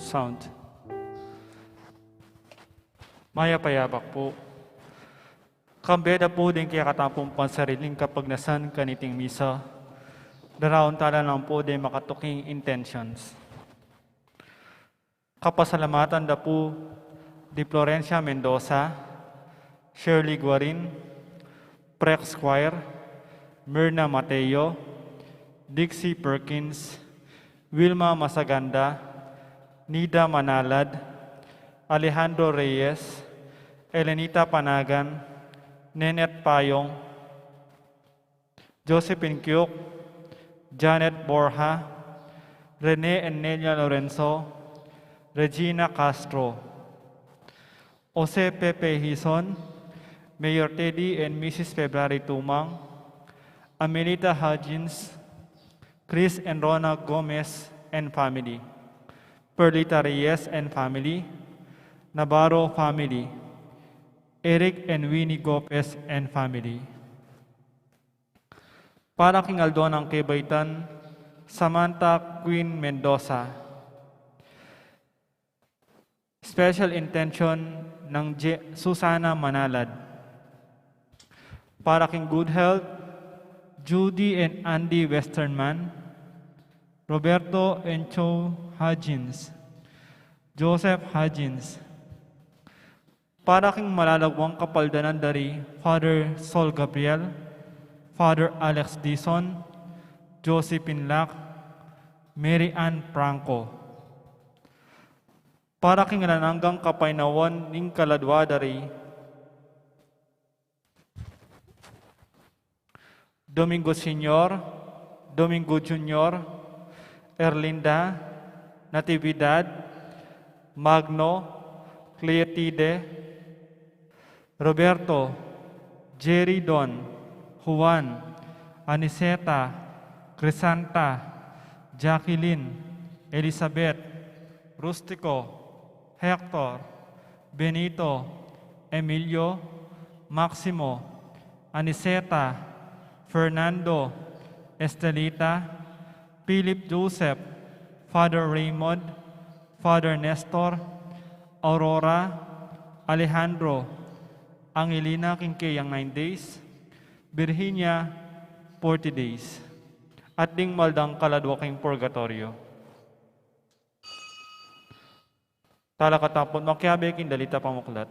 sound. Maya payabak po. Kambeda po din kaya katampong pansariling kapag nasan kaniting misa. Daraon tala lang po din makatuking intentions. Kapasalamatan da po di Florencia Mendoza, Shirley Guarin, Prex Squire, Myrna Mateo, Dixie Perkins, Wilma Masaganda, Nida Manalad, Alejandro Reyes, Elenita Panagan, Nenet Payong, Josephine Kyuk, Janet Borja, Rene Enelia Lorenzo, Regina Castro, Jose Pepe Hison, Mayor Teddy and Mrs. February Tumang, Amelita Hudgens, Chris and Rona Gomez and family, Perlita Reyes and family, Navarro family, Eric and Winnie Gopez and family. Para king Aldo ng Kebaitan, Samantha Queen Mendoza. Special intention ng Susana Manalad. Para king Good Health, Judy and Andy Westerman, Roberto and Cho Hudgens, Joseph Hudgens. Para king malalagwang kapaldanan dari, Father Sol Gabriel, Father Alex Dison, Josephine Lac, Mary Ann Franco. Para king lananggang kapainawan ning kaladwa dari, Domingo Senior, Domingo Junior, Erlinda, Natividad, Magno, Cleotide, Roberto, Jerry Don, Juan, Aniseta, Crisanta, Jacqueline, Elizabeth, Rustico, Hector, Benito, Emilio, Maximo, Aniseta, Fernando, Estelita, Philip Joseph, Father Raymond, Father Nestor, Aurora, Alejandro, Angelina Kinkeyang 9 days, Virginia 40 days, at ding maldang kaladwa king purgatorio. Tala katapon makiabe king dalita pamuklat.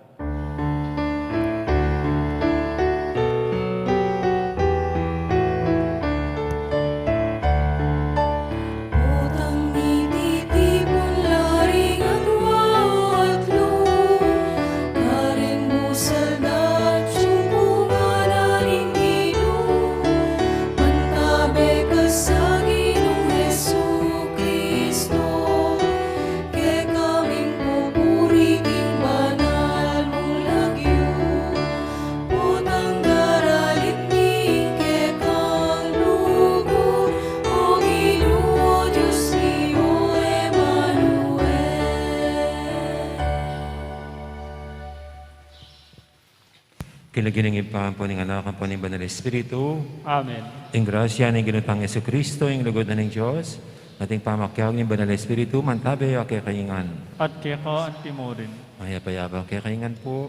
Kinagining ipaan po ng anak po ng Banal Espiritu. Amen. Ang grasya ng ginutang Yesu Kristo, ang lugod na ng Diyos, ating pamakyaw ng Banal Espiritu, mantabe o kakaingan. At kaya ka ang timurin. Mayapayaba kakaingan po.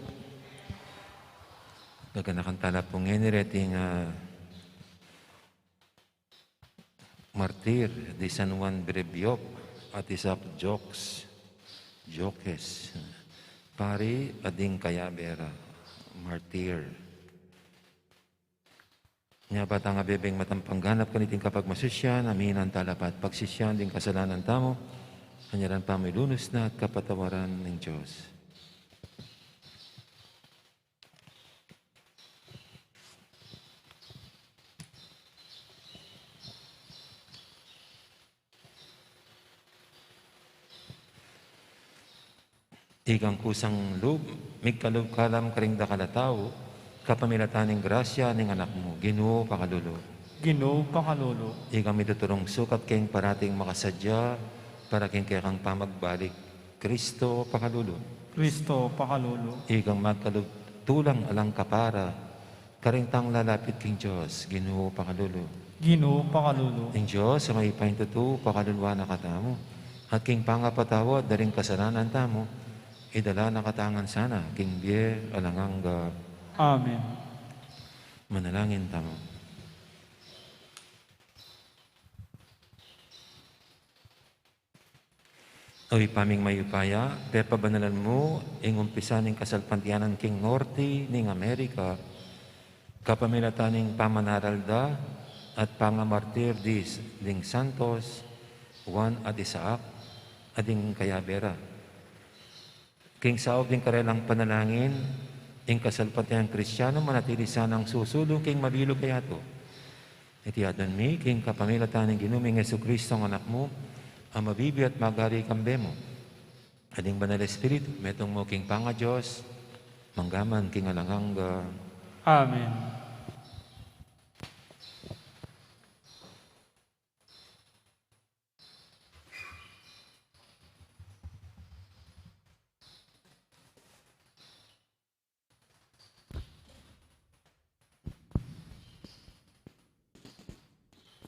Nagkanakantala po ngayon ating martir di San Juan Brebiok at Isaac Jokes, pari ading kayabera. Martir. Nga bata nga bebeng matampangganap kaniting kapag masusyan, aminan talapat pagsisyan din kasalanan tamo, kanyaran pa may lunos na at kapatawaran ng Diyos. Igang kusang loob, migkaloob kalam karing dakalataw, kapamilataning grasya ng anak mo, Ginoo pakalulu. Ginoo pakalulu. Igang mituturong sukat kayong parating makasadya, para kayong kayang pamagbalik, Kristo pakalulu. Kristo pakalulu. Igang magkaloob tulang alang kapara, karingtang lalapit king Diyos, Ginoo pakalulu. Ginoo pakalulu. Ang Diyos sa may paintutu, pakalulwa na katamo. At king pangapatawad daring kasalanan tamo, idala nakatangan sana, king biye alanganga. Amen. Manalangin tamo. Oy paming mayupaya, pepabanalan mo, ing umpisa ning kasalpantianan king Norte ning Amerika, kapamilataning pamanaralda at pangamartir ding Santos, Juan at Isaac, ading Kayabera. King saob ding karelang panalangin, ing kasalpantian Kristiyano manatili sanang susulong king mabilog kayato. Iti adan mi, king kapamilataning ginuming Jesucristo ang anak mo, ang mabibi at magari kambe mo. Ading banal Espiritu, metong mo king panga Diyos, manggaman king alanganga. Amen.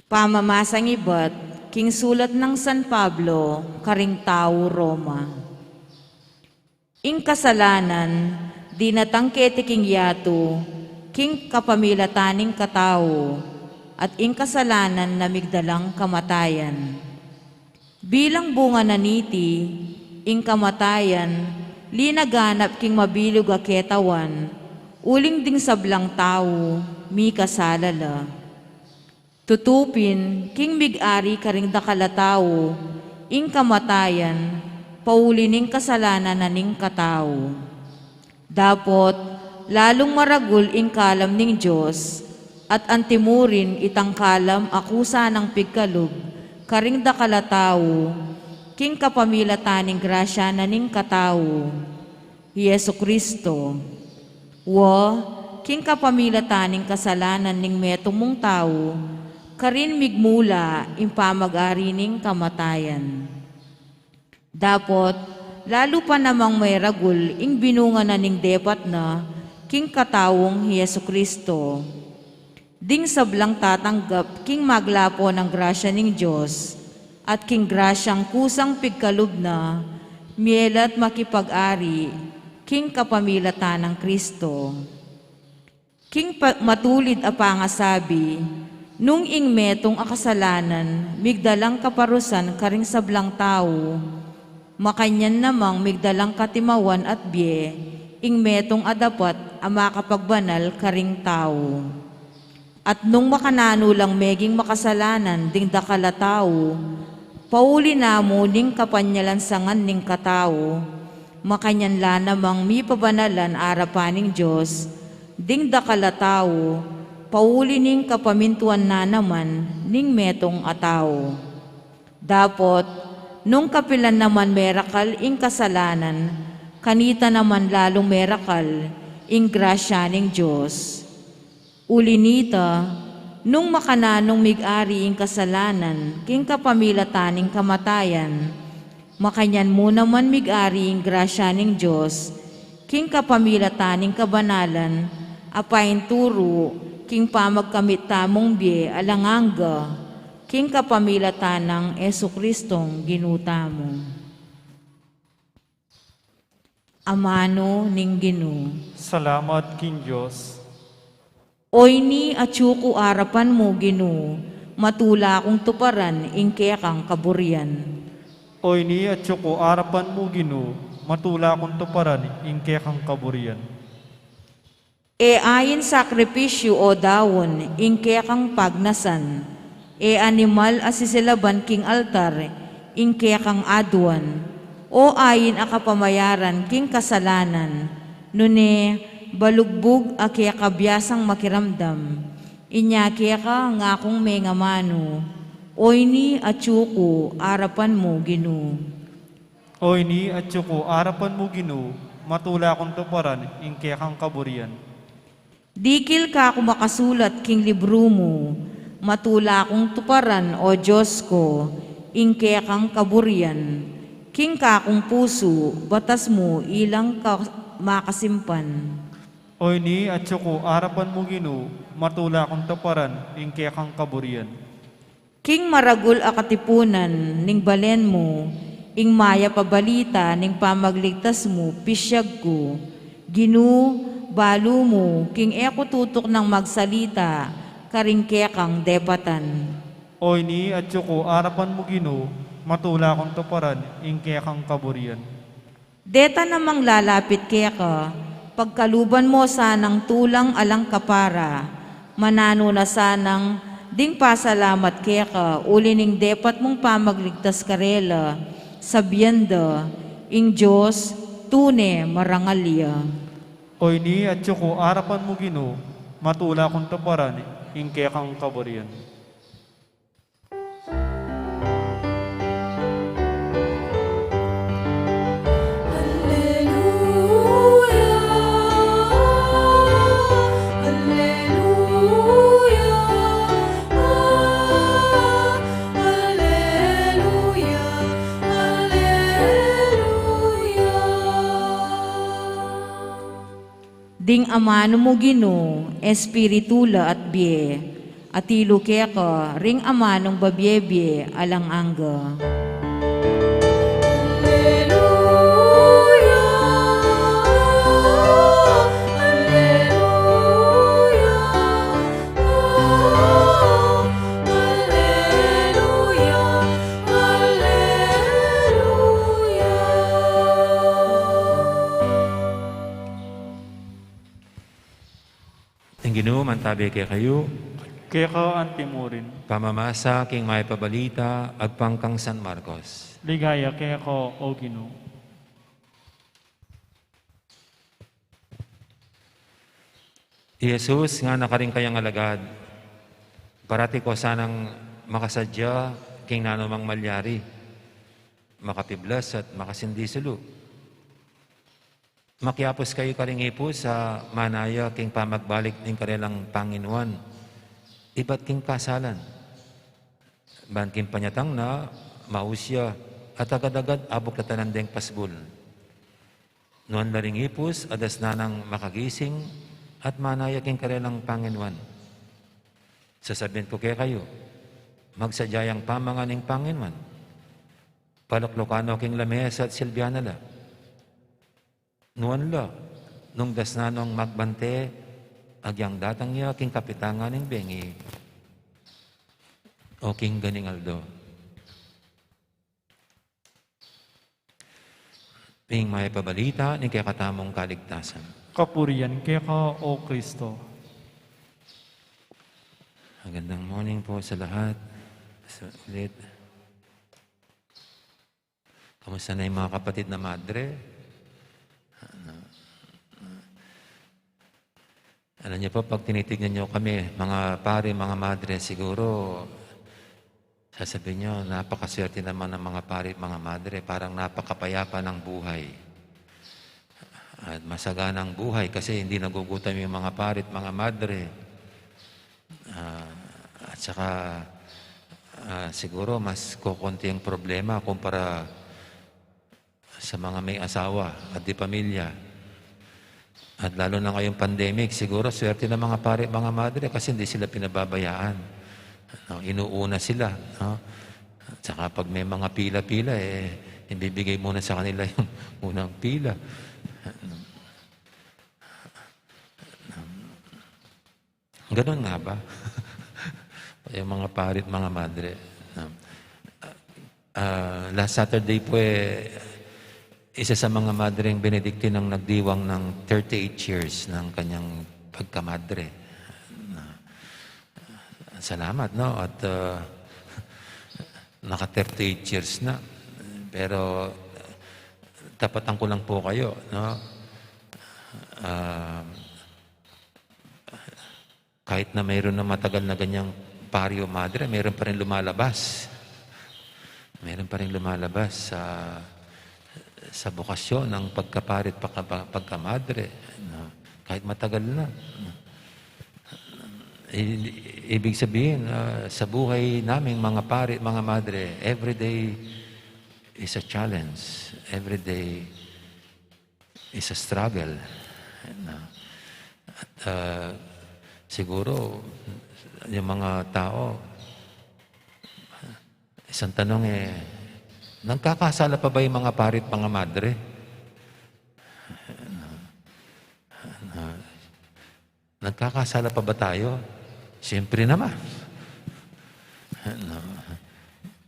Pamamasang ibat, king sulat ng San Pablo, karing tao Roma. Ing kasalanan, di natangkete king yato, king kapamilataning katao, at ing kasalanan na migdalang kamatayan. Bilang bunga na niti, ing kamatayan, linaganap king mabilog a ketawan, uling ding sablang tao, mi kasalala. Tutupin, king mig-ari karing dakalatao, ing kamatayan, paulining kasalanan na ning katao. Dapot, lalong maragul ing kalam ning Diyos, at antimurin itang kalam akusa ng pigkalog, karing dakalatao, king kapamilataning grasya na ning katao. Yesu Kristo, king kapamilataning kasalanan ning metong mong tao, karin migmula impamag-ari ning kamatayan. Dapot, lalo pa namang may ragul ing binunga na ning depat na king katawong Yesu Kristo. Ding sablang tatanggap king maglapo ng grasya ning Diyos at king grasyang kusang pigkalub na mielat makipag-ari king kapamilatan ng Kristo. King matulid a pangasabi, nung ing metong akasalanan, migdalang kaparusan karing sablang tao, makanyan namang migdalang katimawan at biye, ing metong adapat ang makapagbanal karing tao. At nung makanano lang meging makasalanan ding dakala tao, pauli na mo ning kapanyalansangan ning katao, makanyan la namang mi pabanalan arapaning Diyos, ding dakala tao, pauli ning kapamintuan na naman ning metong ataw. Dapot, nung kapilan naman merakal ing kasalanan, kanita naman lalong merakal ing grasya ning Diyos. Ulinita, nung makananong mig-ari ing kasalanan, king kapamilataning kamatayan, makanyan mo naman mig-ari ing grasya ning Diyos, king kapamilataning kabanalan, apain turo, king pamagkamit tamong biye alanganga, king kapamilatan ng Jesucristong ginuta mo. Amano ning Ginoo. Salamat, King Diyos. Oy ni atsuko arapan mo Ginoo, matula akong tuparan ing kekang kaburian. Oy ni at yuko arapan mo Ginoo, matula kong tuparan ingkekang kaburian. E ayin sakripisyo o dawon, ingke kang pagnasan. E animal asisilaban king altar, ingke kang aduan. O ayin akapamayaran king kasalanan. Nune, balugbog a kaya kabyasang makiramdam. Inya kaya ka nga akong may ngamano. Oy ni atsuko, arapan mo Ginoo. Oy ni at yuko arapan mo Ginoo, matula kong tuparan ingkekang kaburian. Dikil ka ako makasulat king libro mo, matula akong tuparan o Diyos ko, ingke kang kaburian, king kakong puso, batas mo ilang makasimpan. Oy ni at yuko arapan mo Ginoo, matula kong tuparan ingkekang kaburian. King maragul a katipunan, ning balen mo, ing maya pabalita ning pamagligtas mo, pisyag ko. Ginu, balo mo, king eko tutok ng magsalita, karingke kang depatan. Oy ni at yuko arapan mo Ginoo, matula kong tuparan, ingke kang kaburian. Deta namang lalapit kaya ka, pagkaluban mo sanang tulang alang kapara, manano na sanang ding pasalamat kaya ka, ulining depat mong pamagligtas karela, sabyenda, ing Diyos, tune marangalya. Oy ni at yuko arapan mo Ginoo, matula kong tuparan, ingke kang kaburian. Ding amano mo Ginoo, espiritula at bie, atilo keka, ring amanong babyebye, alang angga. Ang Ginoo mantabi kay kayo, Kaya ka antimurin. pamamasa king may pabalita, agpangkang San Marcos. Ligaya kaya ko, O Ginoo. Jesus, nga nakaring kayang alagad, parati ko sanang makasadya king nanumang malyari, makapiblas at makasindi sulo. Makiapos kayo karingipo sa manaya king pamagbalik ning karelang Panginoon. Iba't king kasalan. Ban king panyatang na mausya at agad-agad abok na tanandeng pasbul. Noon na ring ipos, adas na nang makagising at manaya king karelang Panginoon. Sasabihin ko kaya kayo, magsadyayang pamanganing Panginoon. Paloklokano king lamesa at silbiana la. Nuan la, nung dasnanong magbante, agyang datang niya king kapitangan ng bengi, o king ganing aldo. Ping may pabalita ni kaya katamong kaligtasan. Kapurian kaya ka, O Kristo. Magandang morning po sa lahat. Sa ulit. Kamusta na yung mga kapatid na madre? Alam niyo po, pag tinitignan niyo kami, mga pare, mga madre, siguro, sasabihin niyo, napakaswerte naman ng mga pare, mga madre, parang napakapayapa ng buhay. At masaganang buhay kasi hindi nagugutom yung mga pare at mga madre. At saka, siguro, mas kukunti ang problema kumpara sa mga may asawa at di pamilya. At lalo na ngayong pandemic, siguro swerte ng mga pare, mga madre kasi hindi sila pinababayaan. No, inuuna sila. No? At saka pag may mga pila-pila, ibibigay muna sa kanila yung unang pila. Ganon nga ba? Yung mga pare at mga madre. Last Saturday po isa sa mga madreng Benedictine ang nagdiwang ng 38 years ng kanyang pagkamadre. Salamat, no? At naka 38 years na. Pero tapatan ko lang po kayo, no? Kahit na mayroon na matagal na ganyang pari o madre, mayroon pa rin lumalabas. Mayroon pa rin lumalabas sa bukasyon ng pagkaparit pagkamadre, no? Kahit matagal na. Ibig sabihin, sa buhay naming mga pari, mga madre, every day is a challenge. Every day is a struggle. No? At siguro, yung mga tao, isang tanong Nagkakasala pa ba yung mga pare at mga madre? Nagkakasala pa ba tayo? Siyempre naman.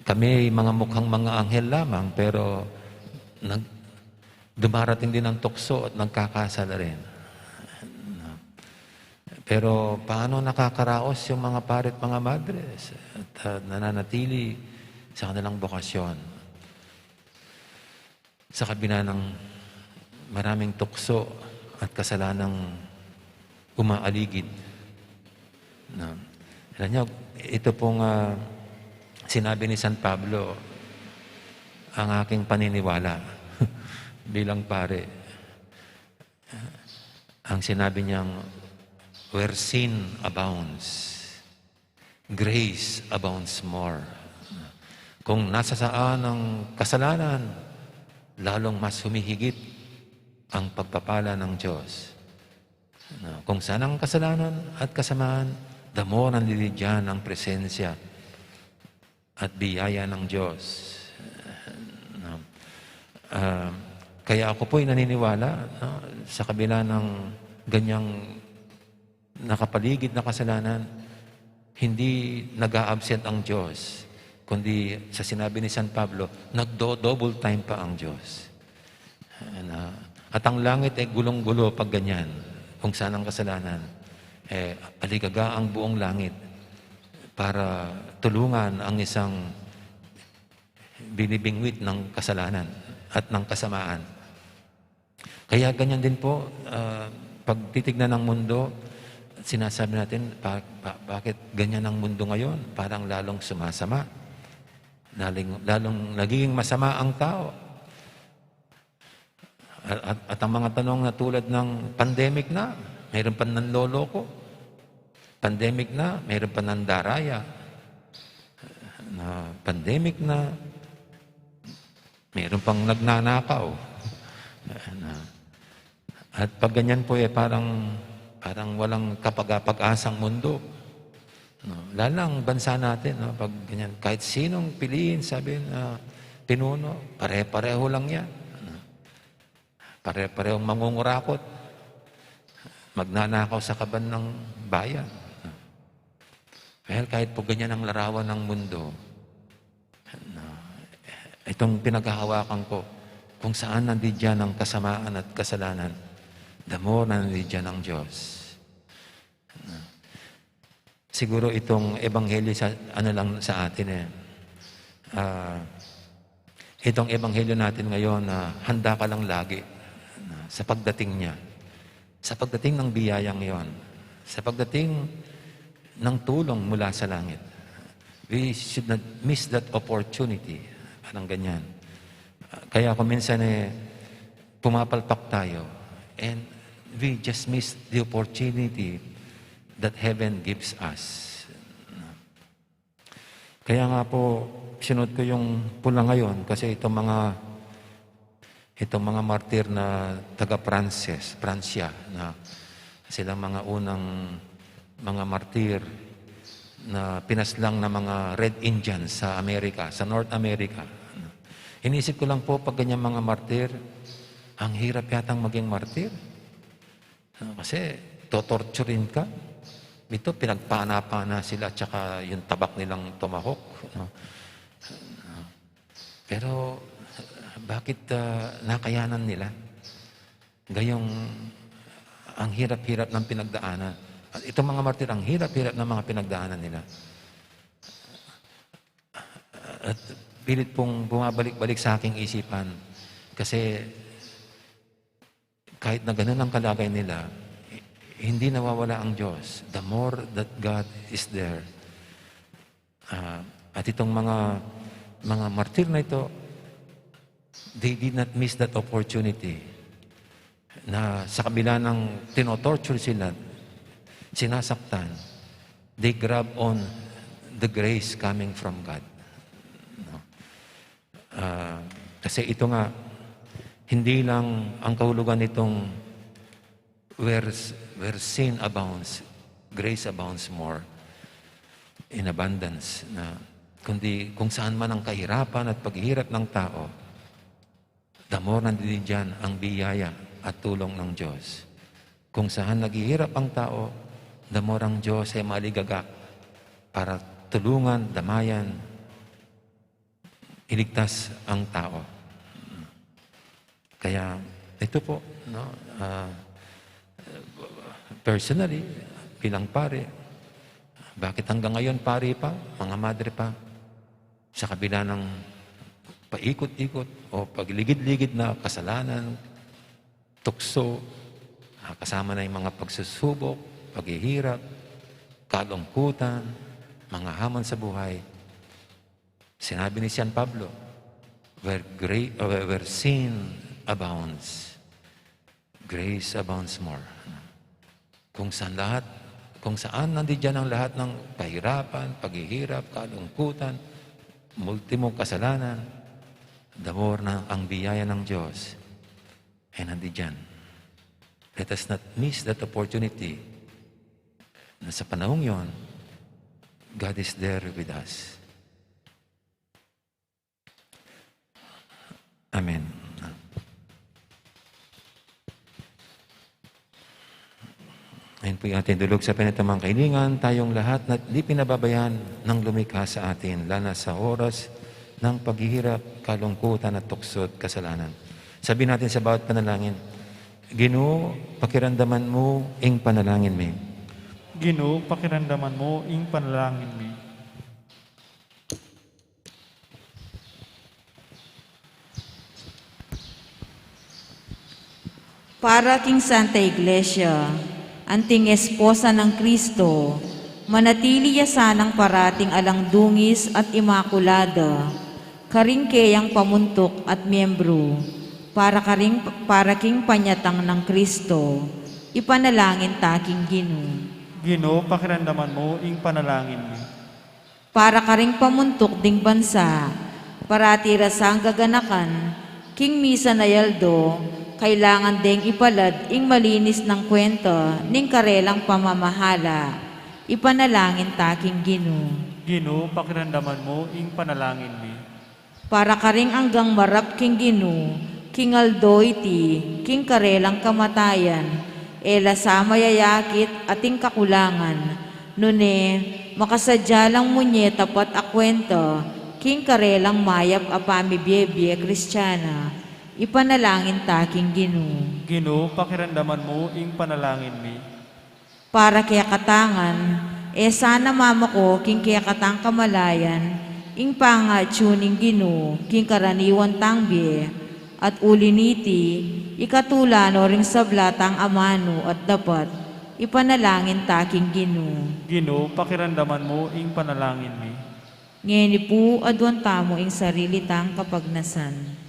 Kami mga mukhang mga anghel lamang, pero dumarating din ang tukso at nagkakasala rin. Pero paano nakakaraos yung mga pare at mga madres at nananatili sa kanilang bokasyon? Sa kabila ng maraming tukso at kasalanang umaaligid. Alam niyo, ito pong sinabi ni San Pablo, ang aking paniniwala bilang pare. Ang sinabi niyang, where sin abounds, grace abounds more. Kung nasa saan ang kasalanan, lalong mas humihigit ang pagpapala ng Diyos. Kung saan ang kasalanan at kasamaan, the more nanlilidyan ang presensya at biyaya ng Diyos. Kaya ako po'y naniniwala sa kabila ng ganyang nakapaligid na kasalanan, hindi nag-a-absent ang Diyos, kundi sa sinabi ni San Pablo, nagdo-double time pa ang Diyos. At ang langit ay gulong-gulo pag ganyan, kung saan ang kasalanan. Aligaga ang buong langit para tulungan ang isang binibingwit ng kasalanan at ng kasamaan. Kaya ganyan din po, pag titignan ng mundo, sinasabi natin, bakit ganyan ang mundo ngayon? Parang lalong sumasama. Lalong nagiging masama ang tao. At ang mga tanong na tulad ng pandemic na, mayroon pa nanloloko. Pandemic na, mayroon pa ng daraya. Pandemic na, mayroon pang nagnanakaw. At pag ganyan po parang walang kapag-asang mundo. Lalang bansa natin, pag ganyan, kahit sinong piliin, sabihin pinuno, pare-pareho lang yan. Pare-parehong mangungurakot. Magnanakaw sa kaban ng bayan. Well, kahit po ganyan ang larawan ng mundo, itong pinaghahawakan ko, kung saan nandiyan ang kasamaan at kasalanan, the more nandiyan ang Diyos. Siguro itong ebanghelyo lang sa atin itong ebanghelyo natin ngayon na handa ka lang lagi sa pagdating niya. Sa pagdating ng biyayang yon, sa pagdating ng tulong mula sa langit. We should not miss that opportunity. Parang ganyan. Kaya kung minsan pumapalpak tayo and we just miss the opportunity that heaven gives us. Kaya nga po, sinunod ko yung pula ngayon kasi itong mga martir na taga-Pransya na silang mga unang mga martir na pinaslang na mga Red Indians sa Amerika, sa North America. Inisip ko lang po pag ganyan mga martir, ang hirap yatang maging martir. Kasi totorturin ka. Ito, pinagpana-pana sila at saka yung tabak nilang tomahawk. Pero bakit nakayanan nila? Gayong ang hirap-hirap ng pinagdaanan. At itong mga martir, ang hirap-hirap ng mga pinagdaanan nila. At pilit pong bumabalik-balik sa aking isipan. Kasi kahit na ganun ang kalagay nila, hindi nawawala ang Diyos. The more that God is there. At itong mga martir na ito, they did not miss that opportunity na sa kabila ng tinotorture sila, sinasaktan, they grab on the grace coming from God. Kasi ito nga, hindi lang ang kahulugan nitong where sin abounds, grace abounds more in abundance. kundi kung saan man ang kahirapan at paghihirap ng tao, the more nandito dyan ang biyaya at tulong ng Diyos. Kung saan naghihirap ang tao, the more ang Diyos ay maligagak para tulungan, damayan, iligtas ang tao. Kaya ito po, no, personally, bilang pare, bakit hanggang ngayon pare pa, mga madre pa, sa kabila ng paikot-ikot o pagligid-ligid na kasalanan, tukso, kasama na yung mga pagsusubok, paghihirap, kalungkutan, mga hamon sa buhay. Sinabi ni San Pablo, where sin abounds, grace abounds more. Kung saan nandiyan ang lahat ng kahirapan, paghihirap, kalungkutan, multimong kasalanan, the more na ang biyaya ng Diyos ay nandiyan. Let us not miss that opportunity na sa panahong yon, God is there with us. Amen. Ayun po yung ating dulog sa pinatamang kailingan, tayong lahat na di pinababayan ng lumikha sa atin, lalo sa oras ng paghihirap, kalungkutan at tukso at kasalanan. Sabihin natin sa bawat panalangin, Ginoo, pakiramdaman mo ing panalangin mi. Ginoo, pakiramdaman mo ing panalangin mi. Para king Santa Iglesia, anting esposa ng Kristo, manatili sanang parating alang dungis at imakulada, karingkeyang pamuntok at miyembro, para king panyatang ng Kristo, ipanalangin taking Ginoo. Ginoo, pakiramdaman mo ing panalangin mi. Para karing pamuntok ding bansa, paratira sa gaganakan, king misa na yaldo, kailangan ding ipalad ing malinis ng kwento ning karelang pamamahala. Ipanalangin taking Ginoo. Ginoo, pakiramdaman mo ing panalangin mi. Para karing anggang marap king Ginoo, king aldo iti, king karelang kamatayan, ela sa mayayakit ating kakulangan, nune makasadya lang munye tapat a kwento, king karelang mayap a pamibiyebye Kristiyana. Ipanalangin taking Ginoo. Ginoo, pakiramdaman mo ing panalangin mi. Para kaya katangan, sana mama ko king kaya katang kamalayan, ing pangatsuning Ginoo, king karaniwan tangbie, at uliniti, ikatulano ring sablatang amano at dapat, ipanalangin taking Ginoo. Ginoo, pakiramdaman mo ing panalangin mi. Ngeni po adwan tamo ing sarili tang kapagnasan.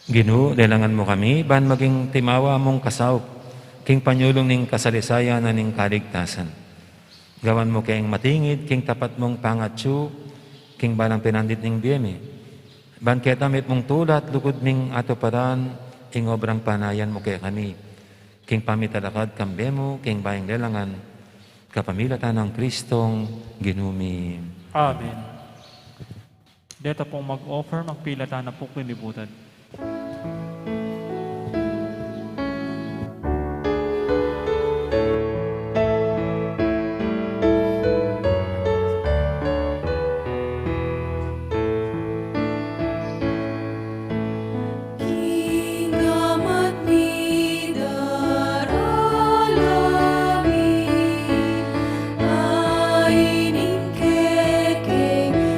Ginoo, delangan mo kami, ban maging timawa mong kasaw, king panyulong ning kasalisaya na ning kaligtasan. Gawan mo kayong matingid, king tapat mong pangatsu, king banang pinandit ning biyemi. Ban kaya tamit mong tulat, lukod ming atoparan, king obrang panayan mo kaya kami. King pamitalakad kambe mo, king bayang delangan, kapamilatan ng Kristong ginumi. Amen. Dito pong mag-offer, magpilatan na po kinibutan.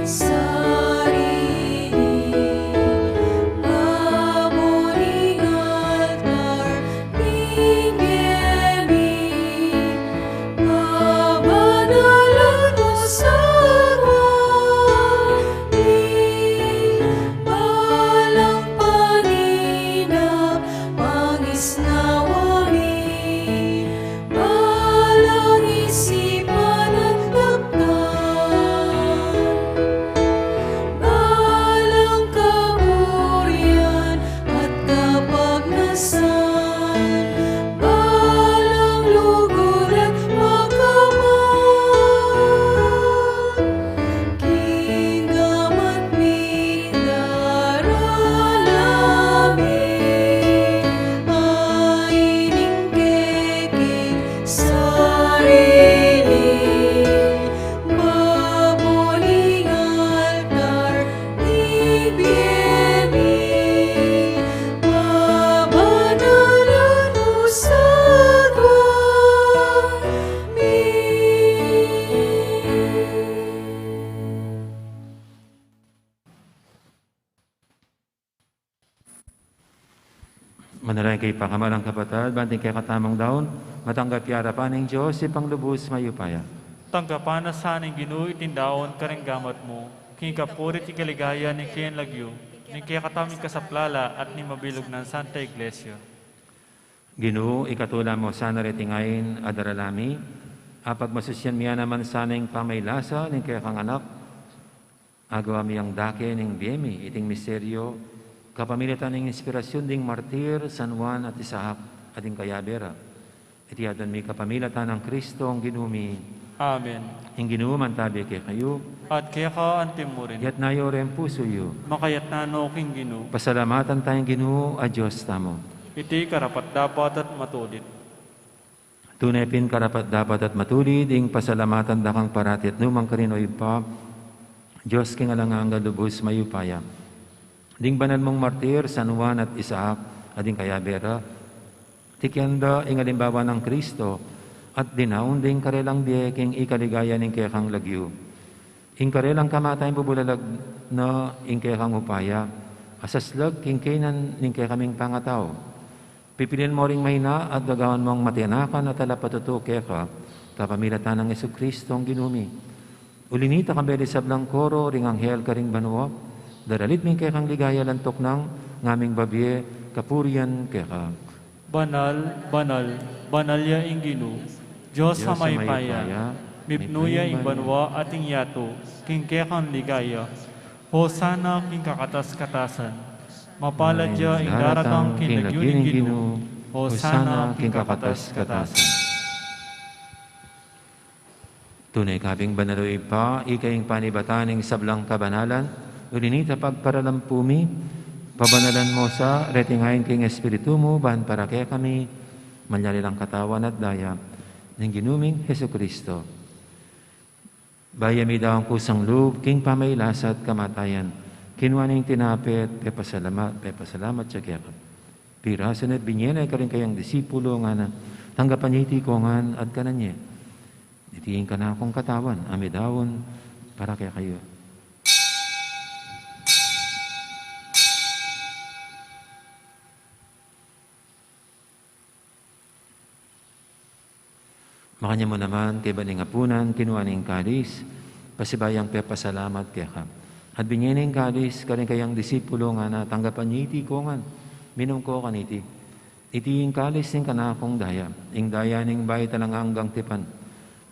Sarili kay pakamalang kapatad, banting kay katamang daon, matanggap yarapan ng Diyos, ipang lubos mayupaya. Tanggapan na saning Ginoo itindaon kareng gamat mo. King kapurit ikaligaya ni Kian Lagyo, ni kaya kataming kasaplala at ni mabilog ng Santa Iglesia. Ginoo, ikatula mo sana retingayin adaralami, apag masusyan miya naman sanang pamaylasa ng kaya kang anak, agawa miyang dake ng biyemi, iting misteryo, kapamilitan ng inspirasyon ding martir, San Juan at Isaac, ating kayabera. Itiyadan mi kapamilatan ng Kristo ang ginumi, Amen. ang ginuman tabi kay kayo, At kaya ka antim mo rin, yat nayo rin puso yo. makayat na no King Ginoo, Pasalamatan tayong Ginoo, a Diyos tamo. iti karapat dapat at matulit. Tunay pin karapat dapat at matulid, ing pasalamatan dakang parati at numang karinoy pa, Diyos king alanganga lubos mayupaya. Ding banal mong martir, San Juan at Isaac, ading kayabera, tikyanda ing alimbawa ng Kristo, at dinaon ding karelang biye king ikaligaya ning kekang lagyo. Ing karelang kamatay bubulalag na ing kekang upaya, asaslag king kenan ning kekaming pangataw. Pipilin mo ring mahina at gagawan mong matinakan at alapatuto keka, kapamilatan ng Yesu Kristo ang ginumi. Ulinita kambeli sa blangkoro, ring anghel ka ring banwa, daralit ming kekang ligaya lantok ng ngaming babye, kapurian keka. Banal, banal, banal ya ing Ginoo, Diyos sa may paya, mipnuya ing banwa ating yato, king kekang ligaya, hosana king kakatas-katasan, mapalad ya ing daratang kinagyuning Ginoo, hosana king kakatas-katasan. Tunay kabing banaloy pa, ikaing panibataning sablang kabanalan, ulinita pagparalampumi, pabanalan mo sa retingayin king Espiritu mo, bahan para kaya kami, manyalilang katawan at daya, ng ginuming Heso Kristo. Bayami daw ang kusang loob, king pamaylasa at kamatayan, kinuha ng tinapit, pepasalamat siya kaya ka. Pirasan at binyena ka rin kayang disipulo nga na, tanggapan niya itikongan at kananya. Itiin ka na akong katawan, amidawon, para kaya kayo. Makanya mo naman, kay baning apunan, kinuha ning kalis, pasibayang pepasalamat kaya ka. At binyaning kalis, karing kayang disipulo nga na tanggapan niya itikongan, minum ko kaniti. Itiin kalis ning kanakong daya, ing daya ning bayi talang hanggang tipan.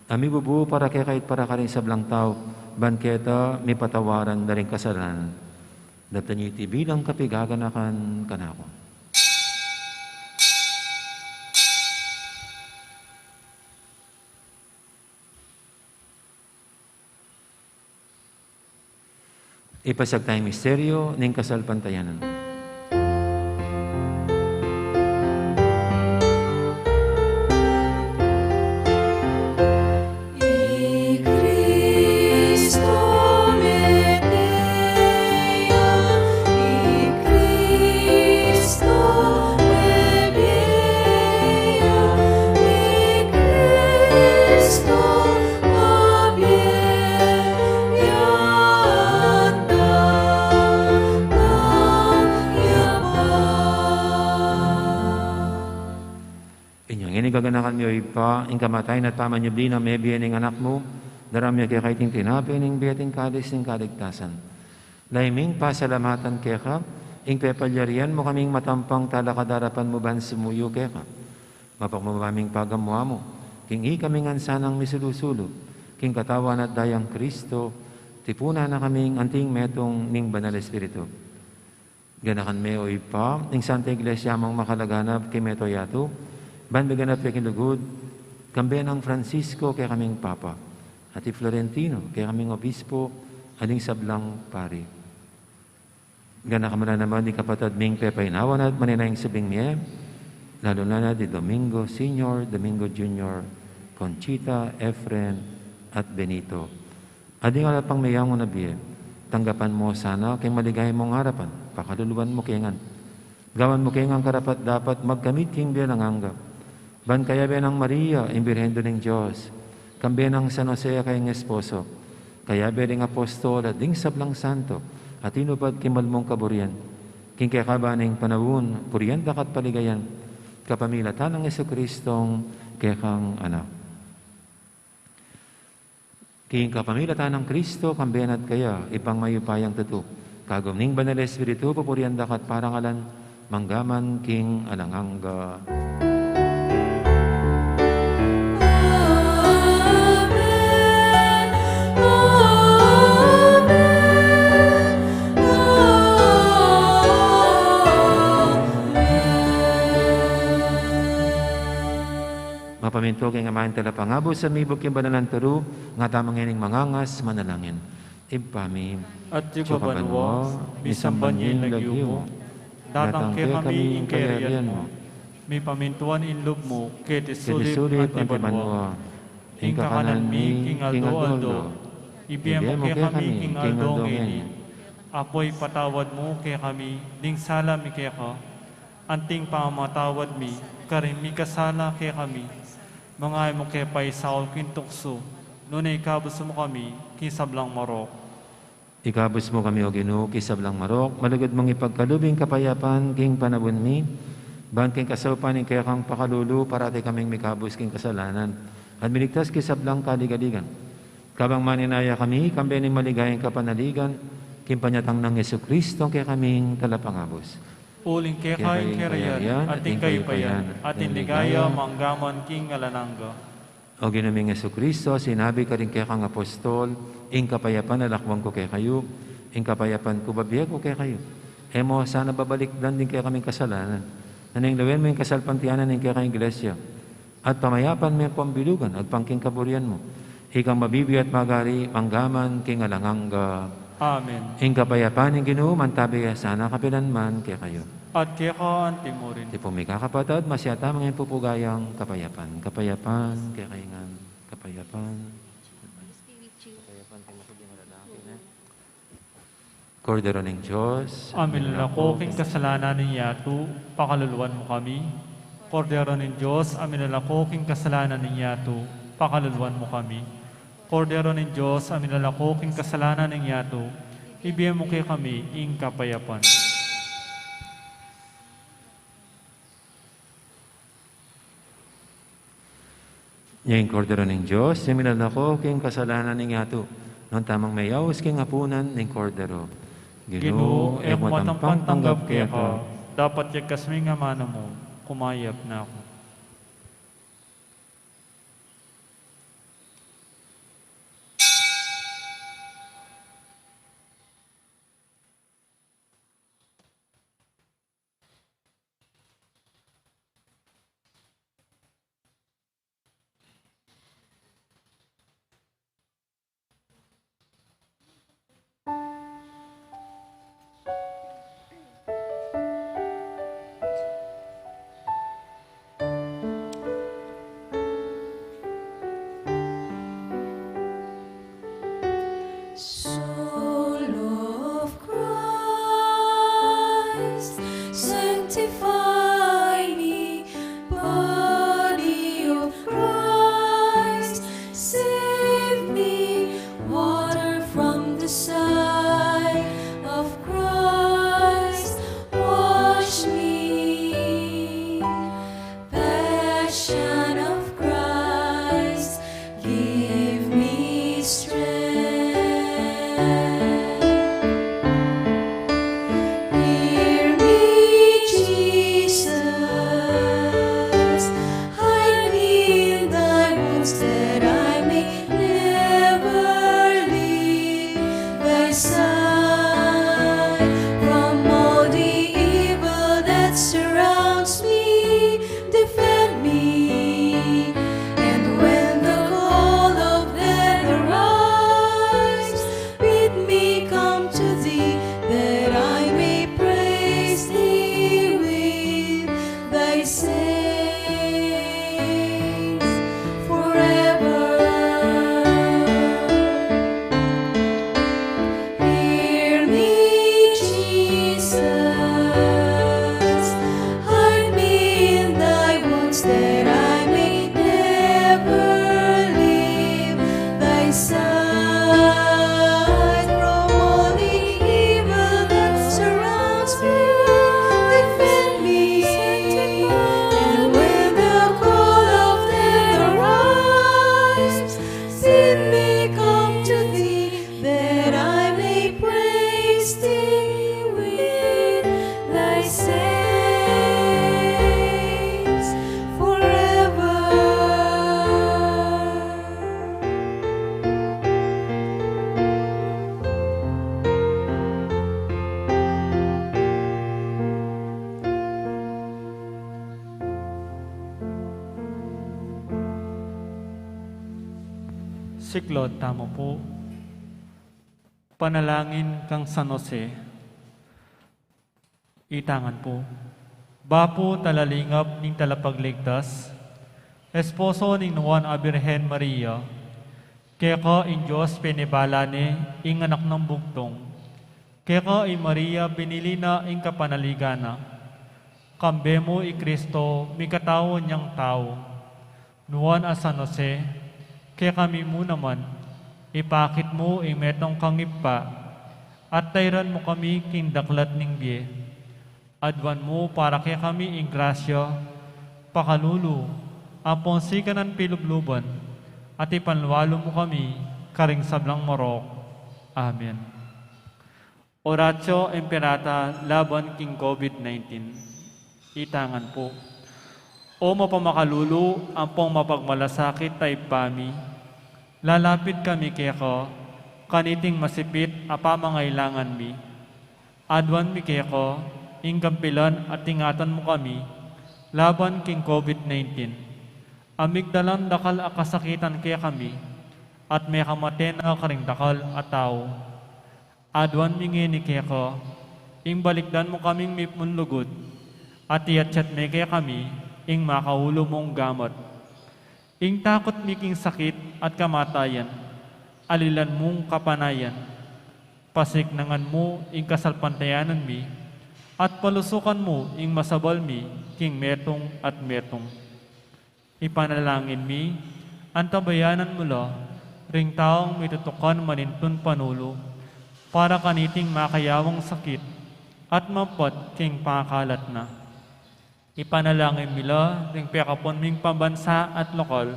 Ami bubu para kaya kahit para ka rin sa blang tao, banketa, may patawaran na rin kasalanan. Dapta niya iti bilang kapigaganakan kanako. Ipasag tayong misteryo ng kasalpantayanan. Gaganakan mo ipa, ing kamatay na pamanyubli na may biyan ng anak mo, daram niya kaya kaiting tinapi ng biyating kalis ng kaligtasan. Laiming pasalamatan kaya ka, ing pepalyarian mo kaming matampang talakadarapan mo ban sumuyo kaya ka. Mapakmamaming pagamuha mo, king kaming ansanang misulusulo, king katawan at dayang Kristo, tipuna na kaming anting metong ning banal Espiritu. Ganakan me o ipa, ing Santa Iglesia mong makalaganap kay meto yato, bandagan at pekinlugod, kambe ng Francisco kaya kaming Papa, at Florentino kaya kaming Obispo, aling sablang pari. Gana ka naman di kapatid ming pepainawan at maninayang sabing miye, lalo na di Domingo Senior, Domingo Junior, Conchita, Efren, at Benito. Ading alapang mayang na biye, tanggapan mo sana kay maligay mong harapan, pakaluluan mo kayangan. Gawan mo kayangang karapat dapat magkamit king biya ng anggap. Ban kaya be ng Maria, imbirhendo ng Diyos, kambe ng San Jose kayong esposo, kaya be ng apostol at ding sablang santo, at inupad kimal mong kaburian, king kaya ka ba ng panawun, kuryanta kat paligayan, kapamilatan ng Jesukristong kekang anak. King kapamilatan ng Kristo, kambiyan at kaya, ipang mayupayang tuto. Kagom ning banal Espiritu, pupurian dakat parangalan, manggaman king alangangga. Mapaminto kay ngamahin tala pangabo sa mibok yung banalan taro, nga tamang ining mangangas manalangin. Impami, At di ba banwa, bisamban yung lagyo mo, datang kay kami in kayarian mo, may pamintuan in loob mo, kay tisulip at di banwa. Ing kakanan mi, king aldo, ibiyam mo kay kami, king aldo ngayon. Apoy patawad mo kay kami, ding sala mi kay ka, anting pamatawad mi, karim mi kasala kay kami, mga mo kay pay saol kintukso, nunay kabus mo kami, kisablang marok. Ikabos mo kami o Ginoo, kisablang marok, malugod mong ipagkalubing kapayapan, king panabon mi, ban king kasaupan, kaya kang pakalulu, parati kaming mikabos king kasalanan, at miligtas kisablang kaligaligan. Kabang maninaya kami, kambening maligayang kapanaligan, king panyatang ng Jesucristo, kaya kaming talapangabos. Uling kay kain kerayan, ating kayupayan, ating ligaya, manggaman king alanangga. O ginuming Jesucristo, sinabi ka rin kaya kang apostol, ing kapayapan alakwang ko kay kayo, ing kapayapan ko babiyag ko kay kayo. Emo, sana babalik dan din kaya kaming kasalanan. Naning lawin mo yung kasalpantianan ng kaya kang iglesia. At pamayapan mo yung pambilugan at pangking kaburian mo. Ikang mabibi at magari, manggaman king alangangga. Amen. Ing kapayapan ng Ginoo, mantabi sana kapilan man kaya kayo. At kaya ka mo rin. Di po may kakapatad, masyata mga pupugayang kapayapan. Kapayapan, kaya kaingan, kapayapan. Kapayapan, kaya makiling lalaki na. Kordero ng Diyos. Amin na ko, king kasalanan ng yato, pakaluluwan mo kami. Kordero ng Diyos, amin na ko, king kasalanan ng yato, pakaluluwan mo kami. Kordero ng Diyos, amin na ko, king kasalanan ng yato, ibigay mo kay kami, ing kapayapan. Yung kordero ng Diyos, similar ko king kasalanan ng yato. Nung tamang mayawas king apunan ng kordero. Ginoo, mo matampang tanggap kaya ka, dapat yagas may nga mana mo, kumayap na ako. Siklod, tamo po. Panalangin kang San Jose. Itangan po. Bapo talalingap ning talapagligtas, esposo ning Juan a Birhen Maria, kaya ka in Diyos pinibalane ing anak ng bugtong, kaya ka in Maria binili na ing kapanaligana, kambe mo i Kristo mikatawo niyang tao, Juan a San Jose, kaya kami mo naman, ipakit mo ing metong kangipa, at tayran mo kami king daklat ning biye. Adwan mo para kaya kami ing grasya, pakalulu, apong sikanan pilubluban, at ipanwalo mo kami, karing sablang marok. Amen. Oratio Imperata laban king COVID-19. Itangan po. O mapamakalulu, ampong mapagmalasakit tay pami, lalapit kami kaya ko, kaniting masipit apamangailangan mi. Adwan mi kaya ko, ing kampilan at ingatan mo kami, laban king COVID-19. Amigdalan dakal akasakitan kaya kami, at may kamaten na karing dakal at tao. Adwan mingini kaya ko, ing balikdan mo kaming mipunlugod, at iyatsyat may kaya kami, ing makaulo mong gamot. Ing takot miking sakit at kamatayan, alilan mong kapanayan, pasiknangan mo ing kasalpantayanan mi, at palusukan mo ing masabal mi, king metong at metong. Ipanalangin mi, antabayanan mula, ring taong mitutukan manintun panulo, para kaniting makayawang sakit, at mapat king pangakalat na. Ipanalangin mila, ring pekapon ming pambansa at lokal,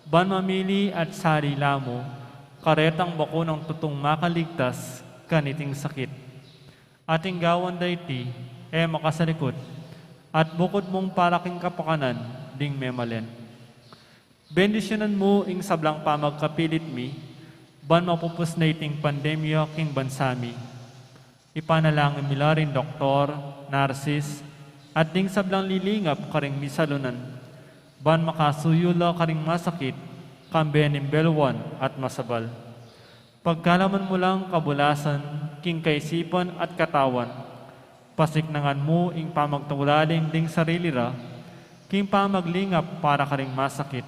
ban mamili at sarila mo, karetang bako ng tutong makaligtas, kaniting sakit. Ating gawan dayti, makasalikot, at bukod mong paraking kapakanan, ding memalen. Bendisyonan mo ing sablang pamagkapilit mi, ban mapupus na iting pandemya king bansami. Ipanalangin mila rin doktor, narsis, at ding sablang lilingap karing misalunan, ban makasuyula karing masakit, kambenim belwan at masabal. Pagkalaman mo lang kabulasan, king kaisipan at katawan, pasiknangan mo ing pamagtulaling ding sarili ra, king pamaglingap para karing masakit.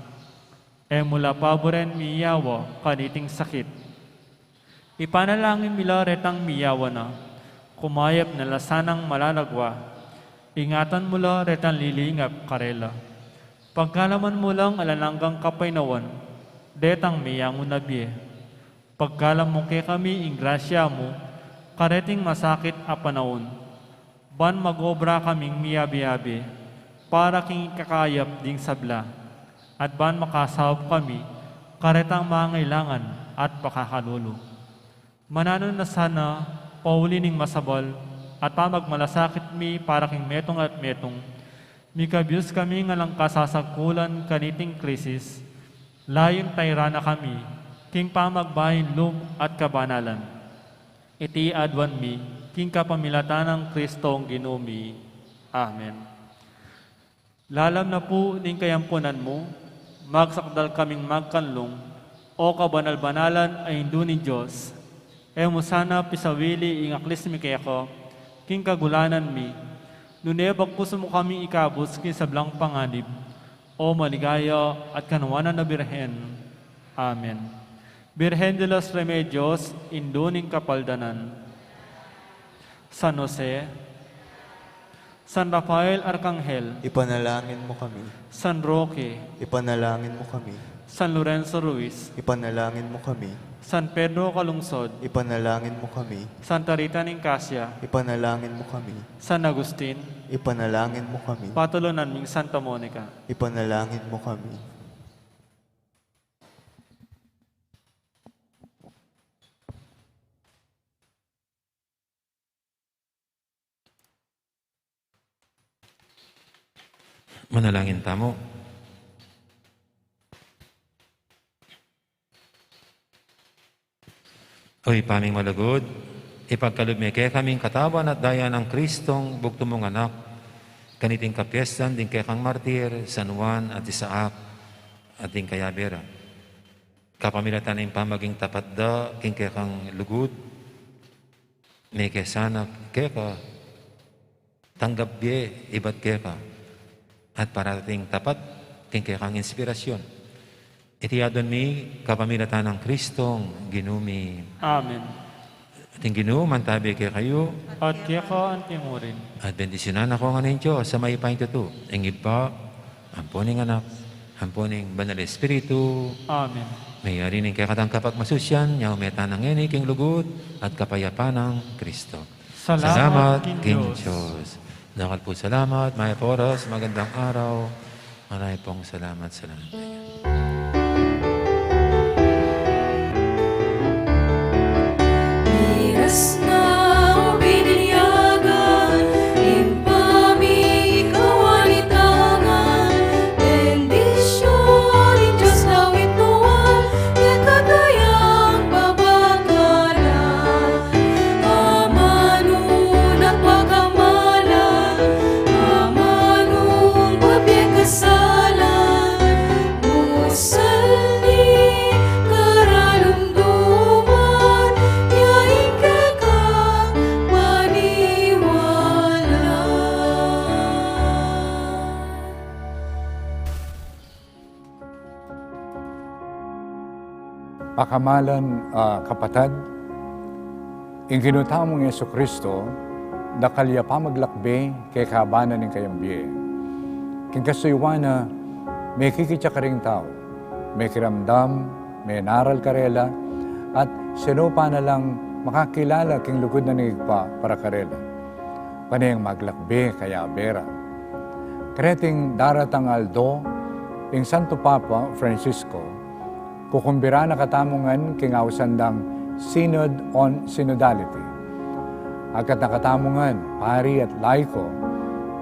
Mula paboren miyawa kaniting sakit. Ipanalangin mila retang miyawa na, kumayap na lasanang malalagwa, ingatan mo la retan lilingap karela. Pagkalaman mo lang alananggang kapainawan, detang miyango na biye. Pagkalam mo kay kami ing grasya mo, kareting masakit a panahon. Ban magobra kaming miyabi-yabi, para king kakayap ding sabla. At ban makasawap kami, karetang mangailangan at pakakalulo. Mananon na sana, pauli ning masabal, at pamagmalasakit mi para king metong at metong, mikabiyos kami nga lang kasasagkulan kaniting krisis, layon tayrana kami, king pamagbahin lum at kabanalan. Iti adwan mi, king kapamilatan ng Kristong ginumi. Amen. Lalam na po ning kayampunan mo, magsakdal kaming magkanlong, o kabanal-banalan ay hindu ni Diyos, mo sana pisawili ing aklis mi kaya ko, king kagulanan mi, nunebag puso mo kami ikabos kin sablang panganib, o maligaya at kanawanan na Birhen. Amen. Birhen de los Remedios, induning kapaldanan. San Jose, San Rafael Arcangel, Ipanalangin mo kami. San Roque, Ipanalangin mo kami. San Lorenzo Ruiz, Ipanalangin mo kami. San Pedro Calungsod, Ipanalangin mo kami. Santa Rita Nicasia, Ipanalangin mo kami. San Agustin, Ipanalangin mo kami. Patulunan ming Santa Monica. Ipanalangin mo kami. Manalangin tamo. Oy, paming malagod, ipagkalumi kaya kaming katawan at daya ng Kristong bugto mong anak, kaniting kapiestan din kay kang martir, San Juan at Isaac at din kaya Bera. kapamilatan ng pamaging tapat da, king kang lugod, may kesana keka, tanggap biye, ibat keka, at parating tapat, king kang inspirasyon. Itiyadon mi, kapamilatan ng Kristong, ginumi. Amen. Ating ginoo, mantabi kay kayo, At kaya ka ang timurin. at bendisyonan ako nga ninyo sa may pahinto. Ingib pa, amponing anak, amponing banal espiritu, Amen. may ari ning kakatang kapag masusyan, yaw meta ng eni king lugod, at kapayapaan ng Kristo. Salamat, King King Diyos. Diyos. Dakal po salamat, may oras, magandang araw. Maraming pong salamat sa lahat. Miras na o biniliyagan, impami ikaw alitangan, bendisyon ni Diyos lawit nuwal, yakagayang babagalan. Amanun ang pagkamalan, amanun babiag kasalan, musal ni karalumduman, yain ka maniwala. Pakamalan, kapatid, ing ginutamong Yesu Kristo, dakalya pa maglakbe kay kahabanan ng kayambiye. King kasuywana, may kikitya ka ring tao, may kiramdam, may naral karela, at sino pa na lang makakilala king lugod na nigpa para karela. Panayang maglakbe kaya abera. Kreting daratang aldo, ing Santo Papa Francisco, kukumbira na katamungan king awsandang Synod on Synodality. Agkat nakatamungan, pari at laiko,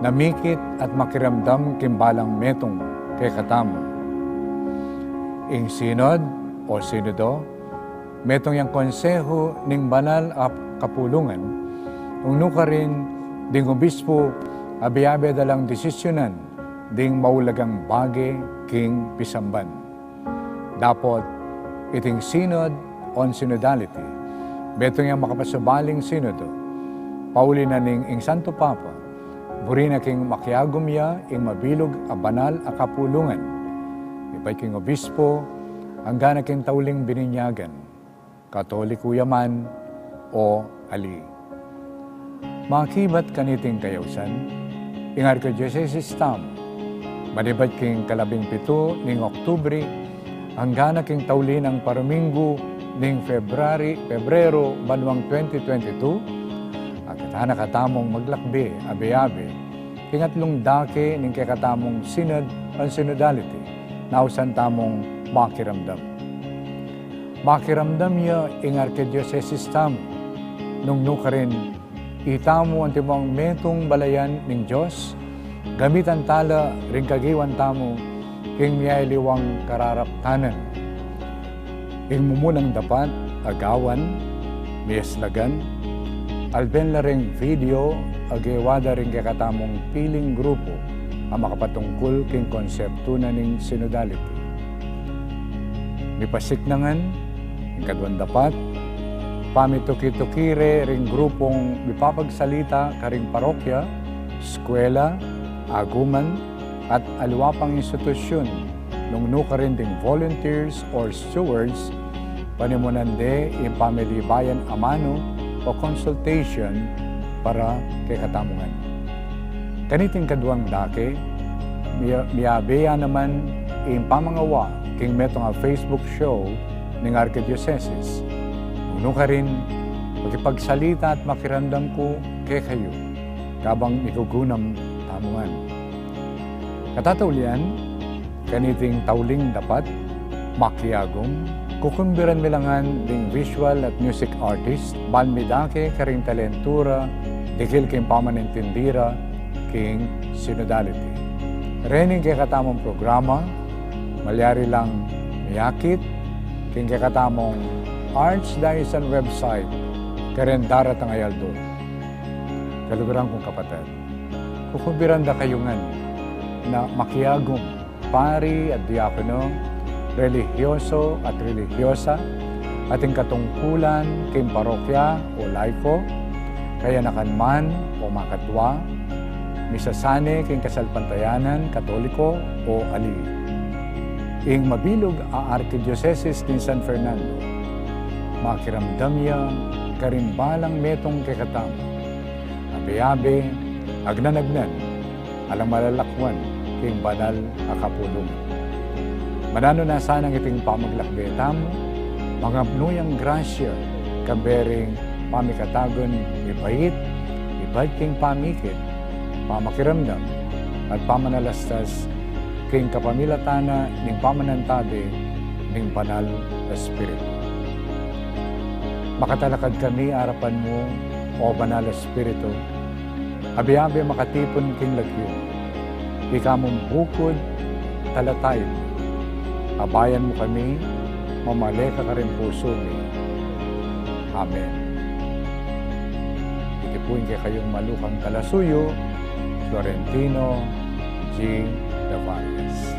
namikit at makiramdam kimbalang metong kay katamo. Ing Synod o Synodo, metong yang konseho ning banal at kapulungan, ungno ka rin ding obispo abiabe dalang desisyonan ding maulagang bage king pisamban. Dapot, iting Synod on Synodality, betong yung makapasubaling Synodo, pauli na ning ing Santo Papa, buri na king makiagumya ing mabilog a banal a kapulungan, ibay king obispo, hanggang na king tauling bininyagan, Katoliko yaman o ali. Makibat kaniting kayawsan, ing Archdiocese Tam, manibad king 17 ning Oktubre, hanggang na king tauli ng Paramingo ning Pebrero banwang 2022, at katana katamong maglakbe, abe-abe, kingatlong dake ning kakatamong Synod on Synodality, nausan tamong makiramdam. Makiramdam niya ing Archdiocese Tam, nung ka rin itamo ang timong metong balayan ning Diyos, gamitan tala ring kagiwan tamo king miyay liwang kararaptanan. Ing mumunang dapat, agawan, miyaslagan, alben la ring video, agewada ring kakatamong piling grupo, ang makapatungkol king konsepto na ning synodality. Mipasiknangan, ing kadwan dapat, pamituki-tukire ring grupong mipapagsalita karing parokya, eskwela, aguman, at aluwapang institusyon nung ka rin ding volunteers or stewards panimunande yung family bayan amano o consultation para kay katamungan. Kaniting kaduang dake, miyabeya naman yung pamangawa king metong a Facebook show ng Archdiocese. Nung ka rin magipagsalita at makirandam ko kay kayo kabang ikugunam tamungan. Katataulian, kaniting tauling dapat, makiagom, kukumbiran milangan ding visual at music artist, balmidake karing talentura, dikil king pamanintindira, king synodality. Rening kay katamong programa, malyari lang miyakit, king kay katamong Archdiocese website, karen daratang ayaldo. Kaluguran kong kapatid, kukumbiran da kayungan, na makiagom, pari at diakono, religyoso at religyosa, ating katungkulan kay parokya o laiko, kaya nakanman o makatwa, misasane kay kasalpantayanan, katoliko o ali. Ing mabilog a Arkidiocese ni San Fernando, makiramdamya karimbalang metong kekatam, abe-abe, agnanagnan, alang malalakwan kay banal akapulong. Manano na sanang iting pamaglakbetam, mga pnuyang grasya, kabering pamikatagon, ipait, ibad king pamikit, pamakiramdam, at pamanalastas, king kapamilatana, ning pamanantabi, ning banal na Espiritu. Makatalakad kami harapan mo, o banal na Espiritu, abi-abi makatipon king lagyo, ikamong bukod, talatayin, abayan mo kami, mamaleka ka rin puso ni. Amen. Itipuin kay kayong malukang kalasuyo, Florentino G. Navarez.